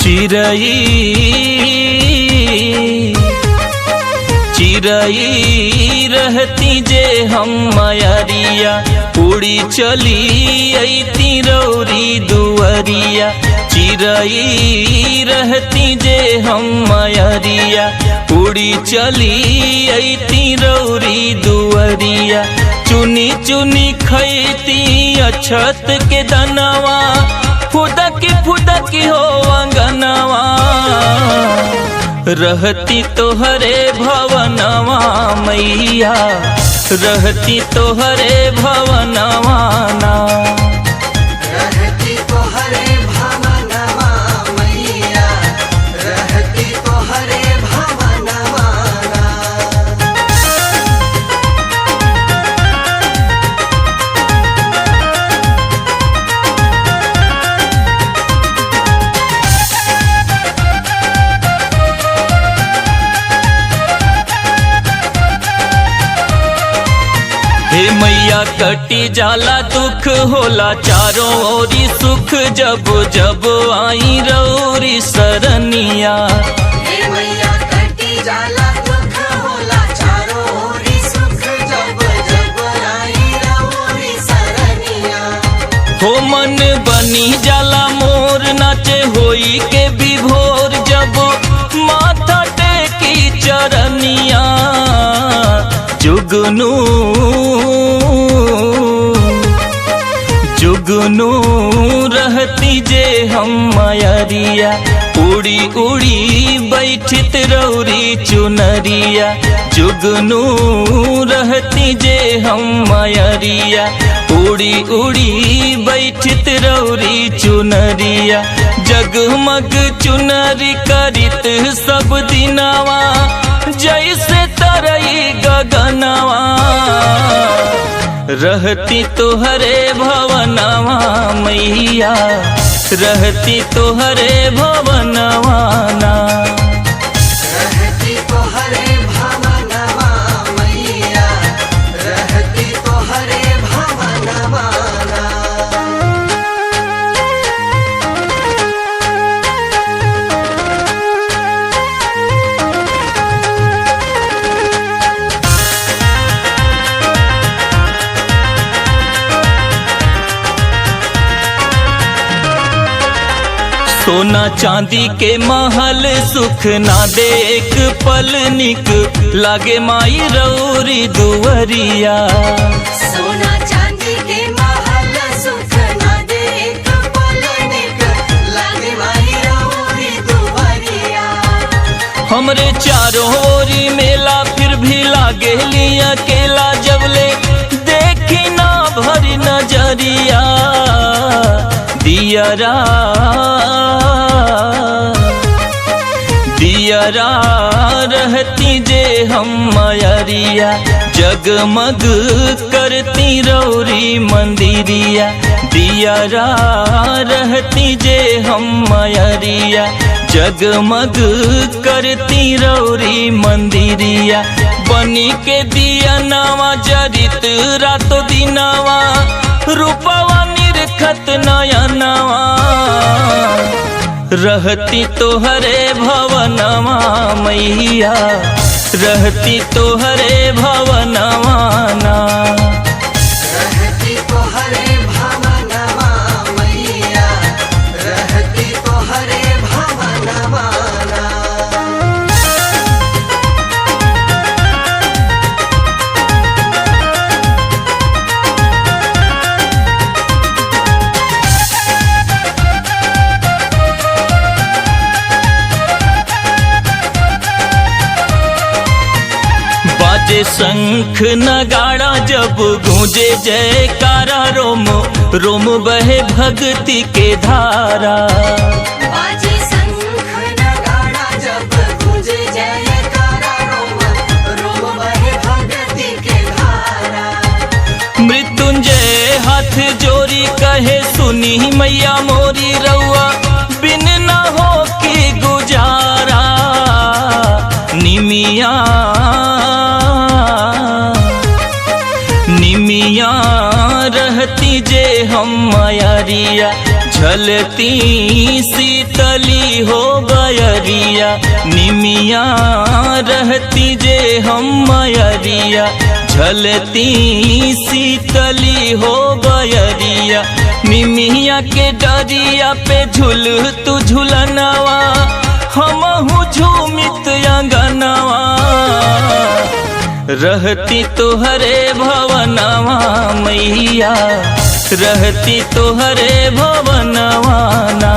चिरई चिरई रहती जे हम मयरिया, उड़ी चली अइती रौरी दुअरिया। चिरई रहती जे हम मयरिया, उड़ी चली अइती रौरी दुअरिया। चुनी चुनी खैती अछत के दनवा, फुदकी फुदकी हो अंगनवा। रहती तोहरे भवनवा मैया, रहती तोहरे भवनवा ना। रहती तोहरे भवनवा मैया, रहती तोहरे भवनवा ना। हे मैया कटी जाला दुख, होला चारों ओरी सुख, जब जब आई रौरी सरनिया। हे मैया कटी जाला दुख, होला चारों ओरी सुख, जब जब आई रौरी सरनिया। हो मन बनी जाला मोर, नाचे होई के विभोर, जब माथा टेकी चरनिया। जुगनू जुगनू रहती जे हम मयरिया, उड़ी उड़ी बैठित रौरी चुनरिया। जुगनू रहती जे हम मयरिया, उड़ी उड़ी बैठित रौरी चुनरिया। जगमग चुनरी करित सब दिनवा, जैसे तरई गगनवा। रहती तोहरे भवनवा मैया, रहती तोहरे भवनवा ना। रहती तोहरे भवनवा मैया, रहती तोहरे भवनवा ना। सोना चांदी के महल सुख ना दे एक पल, निक लागे माई रौरी दुअरिया। सोना चांदी के महल सुख ना दे एक पल, निक लागे माई रौरी दुअरिया। हमरे चारों ओरी मेला, फिर भी लागे लिया अकेला, जबले देखी ना भरी नजरिया। दियरा दियरा रहती जे हम मयरिया, जगमग करती रौरी मंदिरिया। दियरा रहती जे हम मयरिया, जगमग करती रौरी मंदिरिया। बनी के दिया नवा जरित रातो दिनवा, रूपवा निरखत नयनवा। रहती तोहरे भवनवा मैया, रहती तोहरे भवनवा ना। रहती तोहरे भवनवा मैया, रहती तोहरे भवनवा ना। बाजे शंख नगाड़ा जब गूंजे जयकारा, रोम रोम बहे भक्ति के धारा। बाजे शंख नगाड़ा जब गूंजे जयकारा, रोम रोम बहे भक्ति के धारा। मृत्युंजय हाथ जोड़ी कहे सुनी मैया मोरी, रउआ बिन न हो की गुजारा। निमिया निमिया रहती जे हम मयरिया, झलती शीतली हो बयरिया, निमिया रहती जे हम मयरिया, झलती शीतली हो बयरिया, निमिया के डरिया पे झूल तू झूलनवा, हमहू झूमित अंगनवा, रहती तोहरे भवनवा मैया, रहती तोहरे भवनवा ना।